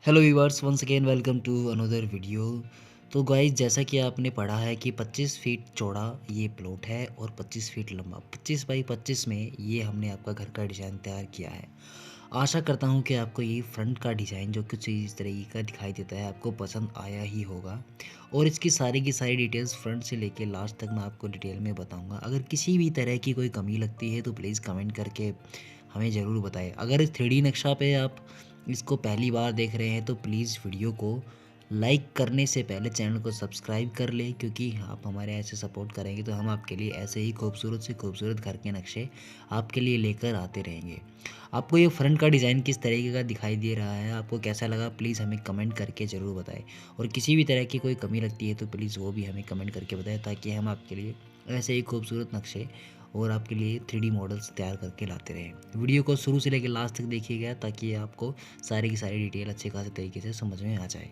Hello viewers, once again welcome to another video. तो guys, जैसा कि आपने पढ़ा है कि 25 फीट चौड़ा ये प्लॉट है और 25 फीट लंबा। 25 बाई 25 में ये हमने आपका घर का डिज़ाइन तैयार किया है। आशा करता हूँ कि आपको ये फ्रंट का डिज़ाइन जो कुछ इस तरीके का दिखाई देता है आपको पसंद आया ही होगा। और इसकी सारी की सारी डिटेल्स फ्रंट से लेके लास्ट तक मैं आपको डिटेल में बताऊँगा। अगर किसी भी तरह की कोई कमी लगती है तो प्लीज़ कमेंट करके हमें ज़रूर बताएं। अगर इस 3D नक्शा पे आप इसको पहली बार देख रहे हैं तो प्लीज़ वीडियो को लाइक करने से पहले चैनल को सब्सक्राइब कर लें, क्योंकि आप हमारे ऐसे सपोर्ट करेंगे तो हम आपके लिए ऐसे ही खूबसूरत से खूबसूरत घर के नक्शे आपके लिए लेकर आते रहेंगे। आपको ये फ्रंट का डिज़ाइन किस तरीके का दिखाई दे रहा है, आपको कैसा लगा, प्लीज़ हमें कमेंट करके ज़रूर बताएं। और किसी भी तरह की कोई कमी लगती है तो प्लीज़ वो भी हमें कमेंट करके बताएं, ताकि हम आपके लिए ऐसे ही खूबसूरत नक्शे और आपके लिए 3D मॉडल्स तैयार करके लाते रहें। वीडियो को शुरू से लेकर लास्ट तक देखिएगा ताकि आपको सारी की सारी डिटेल अच्छे खासे तरीके से समझ में आ जाए।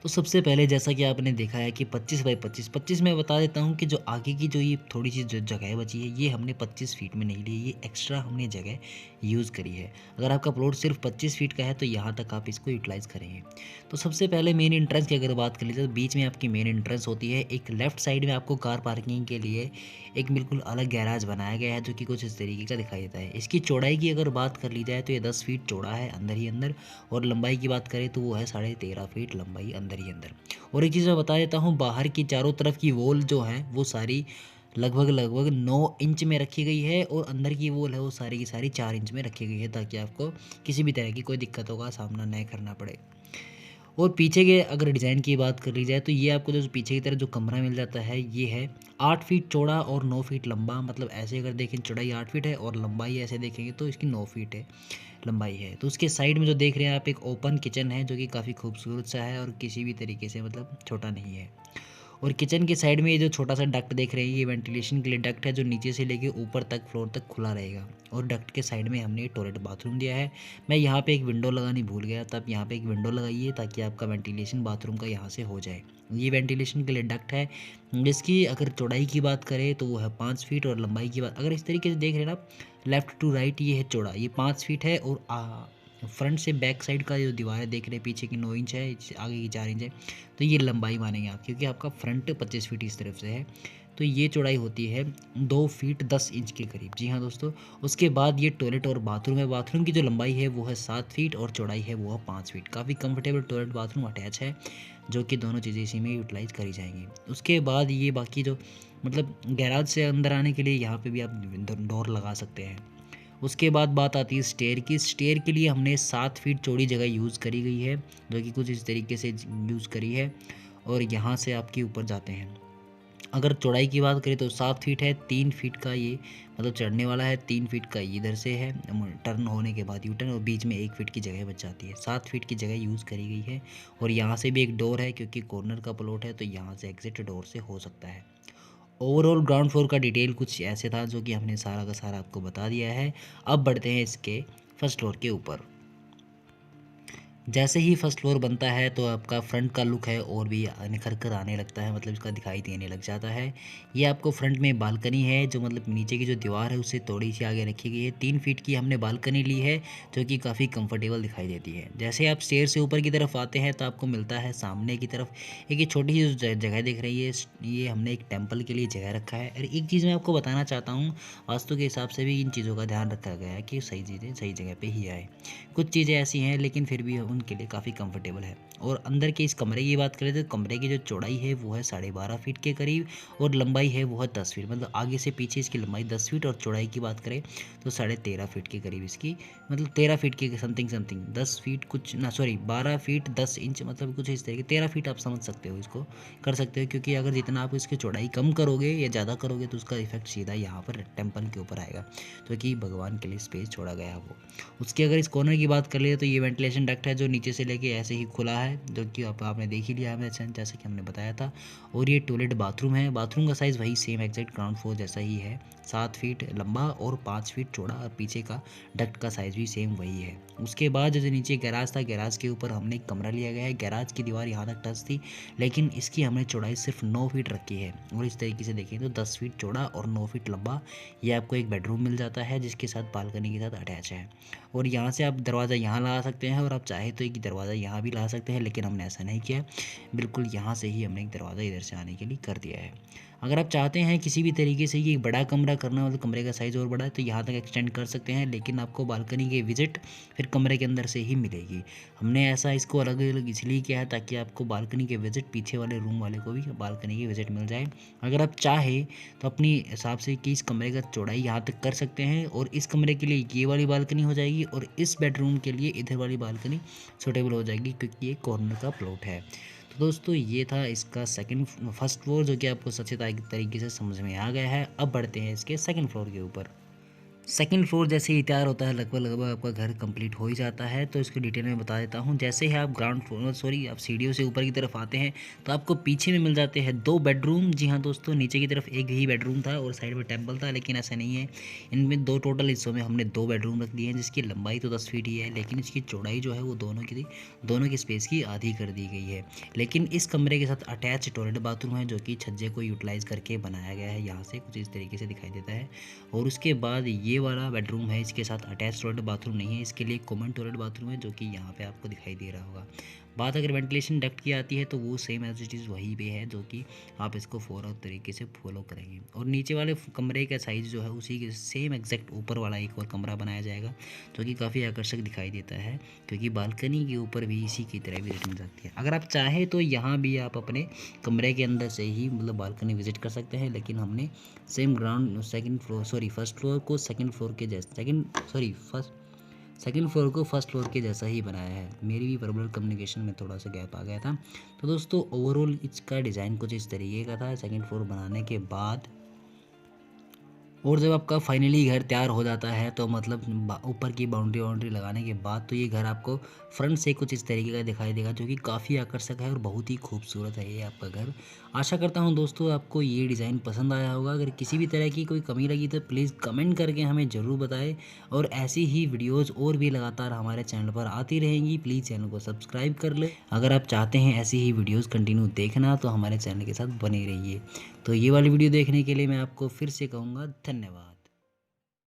तो सबसे पहले जैसा कि आपने देखा है कि 25 बाई 25 में बता देता हूँ कि जो आगे की जो ये थोड़ी सी जो जगह बची है ये हमने 25 फीट में नहीं ली, ये एक्स्ट्रा हमने जगह यूज़ करी है। अगर आपका प्लॉट सिर्फ 25 फीट का है तो यहाँ तक आप इसको यूटिलाइज़ करेंगे। तो सबसे पहले मेन एंट्रेंस की अगर बात कर लीजिए तो बीच में आपकी मेन एंट्रेंस होती है। एक लेफ्ट साइड में आपको कार पार्किंग के लिए एक बिल्कुल अलग गैराज बनाया गया है जो कि कुछ इस तरीके का दिखाई देता है। इसकी चौड़ाई की अगर बात कर ली जाए तो ये 10 फीट चौड़ा है अंदर ही अंदर, और लंबाई की बात करें तो वो है 13.5 फीट लंबाई अंदर ही अंदर। और एक चीज़ मैं बता देता हूँ, बाहर की चारों तरफ की वॉल जो है वो सारी लगभग लगभग 9 इंच में रखी गई है, और अंदर की वॉल है वो सारी की सारी 4 इंच में रखी गई है, ताकि आपको किसी भी तरह की कोई दिक्कतों का सामना न करना पड़े। और पीछे के अगर डिज़ाइन की बात कर ली जाए तो ये आपको जो पीछे की तरफ जो कमरा मिल जाता है ये है 8 फीट चौड़ा और 9 फीट लंबा। मतलब ऐसे अगर देखें चौड़ाई 8 फीट है और लंबाई ऐसे देखेंगे तो इसकी 9 फीट है लंबाई है। तो उसके साइड में जो देख रहे हैं आप एक ओपन किचन है जो कि काफ़ी खूबसूरत सा है और किसी भी तरीके से मतलब छोटा नहीं है। और किचन के साइड में ये जो छोटा सा डक्ट देख रहे हैं ये वेंटिलेशन के लिए डक्ट है, जो नीचे से लेके ऊपर तक फ्लोर तक खुला रहेगा। और डक्ट के साइड में हमने टॉयलेट बाथरूम दिया है। मैं यहाँ पे एक विंडो लगानी भूल गया, तब यहाँ पे एक विंडो लगाइए ताकि आपका वेंटिलेशन बाथरूम का यहाँ से हो जाए। ये वेंटिलेशन के लिए डक्ट है, जिसकी अगर चौड़ाई की बात करें तो वो है 5 फीट, और लंबाई की बात अगर इस तरीके से देख रहे हैं ना आप लेफ़्ट टू राइट, ये है चौड़ा, ये 5 फीट है। और फ्रंट से बैक साइड का जो दीवार है देख रहे हैं पीछे की 9 इंच है, आगे की 4 इंच है। तो ये लंबाई मानेंगे आप, क्योंकि आपका फ्रंट 25 फीट इस तरफ से है। तो ये चौड़ाई होती है 2 फीट 10 इंच के करीब। जी हाँ दोस्तों। उसके बाद ये टॉयलेट और बाथरूम है। बाथरूम की जो लंबाई है वो है 7 फीट और चौड़ाई है वो है 5 फीट। काफ़ी कंफर्टेबल टॉयलेट बाथरूम अटैच है, जो कि दोनों चीज़ें इसी में यूटिलाइज़ करी जाएंगी। उसके बाद ये बाकी जो मतलब गैराज से अंदर आने के लिए यहाँ पे भी आप डोर लगा सकते हैं। उसके बाद बात आती है स्टेयर की। स्टेयर के लिए हमने 7 फीट चौड़ी जगह यूज़ करी गई है, जो कि कुछ इस तरीके से यूज़ करी है। और यहाँ से आपके ऊपर जाते हैं। अगर चौड़ाई की बात करें तो 7 फीट है, 3 फीट का ये मतलब चढ़ने वाला है, 3 फीट का इधर से है टर्न होने के बाद यू टर्न, और बीच में 1 फीट की जगह बच जाती है। 7 फीट की जगह यूज़ करी गई है। और यहाँ से भी एक डोर है, क्योंकि कॉर्नर का प्लॉट है तो यहाँ से एग्जिट डोर से हो सकता है। ओवरऑल ग्राउंड फ्लोर का डिटेल कुछ ऐसे था, जो कि हमने सारा का सारा आपको बता दिया है। अब बढ़ते हैं इसके फर्स्ट फ्लोर के ऊपर। जैसे ही फर्स्ट फ्लोर बनता है तो आपका फ्रंट का लुक है और भी निखर कर आने लगता है, मतलब इसका दिखाई देने लग जाता है। ये आपको फ्रंट में बालकनी है, जो मतलब नीचे की जो दीवार है उससे थोड़ी सी आगे रखी गई है। 3 फीट की हमने बालकनी ली है, जो कि काफ़ी कंफर्टेबल दिखाई देती है। जैसे आप स्टेयर से ऊपर की तरफ आते हैं तो आपको मिलता है सामने की तरफ एक ये छोटी सी जो जगह दिख रही है, ये हमने एक टेम्पल के लिए जगह रखा है। और एक चीज़ मैं आपको बताना चाहता हूँ, वास्तु के हिसाब से भी इन चीज़ों का ध्यान रखा गया है कि सही चीज़ें सही जगह पे ही आए। कुछ चीज़ें ऐसी हैं लेकिन फिर भी उनके लिए काफ़ी कंफर्टेबल है। और अंदर के इस कमरे की बात करें तो कमरे की जो चौड़ाई है वो है 12.5 फीट के करीब, और लंबाई है वो है 10 फीट। मतलब आगे से पीछे इसकी लंबाई 10 फीट, और चौड़ाई की बात करें तो 13.5 फीट के करीब इसकी, मतलब 13 फीट के समथिंग समथिंग 10 फीट कुछ ना, सॉरी 12 फीट 10 इंच, मतलब कुछ इस तरीके 13 फीट आप समझ सकते हो, इसको कर सकते हो। क्योंकि अगर जितना आप इसकी चौड़ाई कम करोगे या ज़्यादा करोगे तो उसका इफेक्ट सीधा यहाँ पर टेम्पल के ऊपर आएगा, तो कि भगवान के लिए स्पेस छोड़ा गया है वो। उसकी अगर इस कॉर्नर की बात कर ले तो ये वेंटिलेशन डक्ट है, जो नीचे से लेके ऐसे ही खुला है, जो कि आपने देख ही लिया है जैसे कि हमने बताया था। और ये टॉयलेट बाथरूम है। बाथरूम का साइज़ वही सेम एग्जैक्ट ग्राउंड फ्लोर जैसा ही है, 7 फीट लंबा और 5 फीट चौड़ा, और पीछे का डक्ट का साइज़ भी सेम वही है। उसके बाद जो नीचे गैराज था, गैराज के ऊपर हमने एक कमरा लिया गया है। गैराज की दीवार यहाँ तक टच थी, लेकिन इसकी हमने चौड़ाई सिर्फ 9 फीट रखी है। और इस तरीके से देखें तो 10 फीट चौड़ा और 9 फीट लंबा ये आपको एक बेडरूम मिल जाता है, जिसके साथ बालकनी के साथ अटैच है। और यहाँ से आप दरवाज़ा यहाँ लगा सकते हैं, और आप चाहे तो एक दरवाज़ा यहाँ भी लगा सकते हैं, लेकिन हमने ऐसा नहीं किया। बिल्कुल यहाँ से ही हमने एक दरवाज़ा इधर से आने के लिए कर दिया है। अगर आप चाहते हैं किसी भी तरीके से ये बड़ा कमरा करना, मतलब कमरे का साइज़ और बड़ा है, तो यहाँ तक एक्सटेंड कर सकते हैं, लेकिन आपको बालकनी की विजिट फिर कमरे के अंदर से ही मिलेगी। हमने ऐसा इसको अलग अलग इसलिए किया है ताकि आपको बालकनी की विजिट, पीछे वाले रूम वाले को भी बालकनी की विजिट मिल जाए। अगर आप चाहें तो अपनी हिसाब से कि इस कमरे का चौड़ाई यहाँ तक कर सकते हैं, और इस कमरे के लिए ये वाली बालकनी हो जाएगी, और इस बेडरूम के लिए इधर वाली बालकनी सूटेबल हो जाएगी, क्योंकि ये कॉर्नर का प्लॉट है। तो दोस्तों ये था इसका फर्स्ट फ्लोर, जो कि आपको अच्छे तरीके से समझ में आ गया है। अब बढ़ते हैं इसके सेकंड फ्लोर के ऊपर। सेकंड फ्लोर जैसे ही तैयार होता है, लगभग आपका घर कंप्लीट हो ही जाता है। तो इसको डिटेल में बता देता हूँ। जैसे ही आप आप सीढ़ियों से ऊपर की तरफ आते हैं, तो आपको पीछे में मिल जाते हैं 2 बेडरूम। जी हाँ दोस्तों, नीचे की तरफ एक ही बेडरूम था और साइड में टेम्पल था, लेकिन ऐसा नहीं है। इनमें 2 टोटल हिस्सों में हमने 2 बेडरूम रख दिए हैं, जिसकी लंबाई तो 10 फीट ही है, लेकिन इसकी चौड़ाई जो है वो दोनों की स्पेस की आधी कर दी गई है। लेकिन इस कमरे के साथ अटैच टॉयलेट बाथरूम है, जो कि छज्जे को यूटिलाइज़ करके बनाया गया है। यहाँ से कुछ इस तरीके से दिखाई देता है। और उसके बाद ये वाला बेडरूम है, इसके साथ अटैच टॉयलेट बाथरूम नहीं है, इसके लिए कॉमन टॉयलेट बाथरूम है, जो कि यहाँ पे आपको दिखाई दे रहा होगा। बात अगर वेंटिलेशन डक्ट की आती है, तो वो सेम एज इट इज़ वही पे है, जो कि आप इसको तरीके से फॉलो करेंगे। और नीचे वाले कमरे का साइज़ जो है उसी के सेम एग्जैक्ट ऊपर वाला एक और कमरा बनाया जाएगा, जो कि काफ़ी आकर्षक दिखाई देता है, क्योंकि बालकनी के ऊपर भी इसी की तरह विजिट मिल जाती है। अगर आप चाहें तो यहाँ भी आप अपने कमरे के अंदर से ही मतलब बालकनी विजिट कर सकते हैं, लेकिन हमने सेम फर्स्ट फ्लोर को सेकंड फ्लोर के जैसे सेकंड फ्लोर को फर्स्ट फ्लोर के जैसा ही बनाया है। मेरी भी वर्बल कम्युनिकेशन में थोड़ा सा गैप आ गया था। तो दोस्तों ओवरऑल इसका डिज़ाइन कुछ इस तरीके का था सेकंड फ्लोर बनाने के बाद। और जब आपका फाइनली घर तैयार हो जाता है, तो मतलब ऊपर की बाउंड्री लगाने के बाद, तो ये घर आपको फ्रंट से कुछ इस तरीके का दिखाई देगा, जो कि काफ़ी आकर्षक है और बहुत ही खूबसूरत है ये आपका घर। आशा करता हूँ दोस्तों आपको ये डिज़ाइन पसंद आया होगा। अगर किसी भी तरह की कोई कमी लगी तो प्लीज़ कमेंट करके हमें ज़रूर बताएं, और ऐसी ही वीडियोज़ और भी लगातार हमारे चैनल पर आती रहेंगी। प्लीज़ चैनल को सब्सक्राइब कर ले। अगर आप चाहते हैं ऐसी ही वीडियोज़ कंटिन्यू देखना, तो हमारे चैनल के साथ बने रहिए। तो ये वाली वीडियो देखने के लिए मैं आपको फिर से कहूँगा धन्यवाद।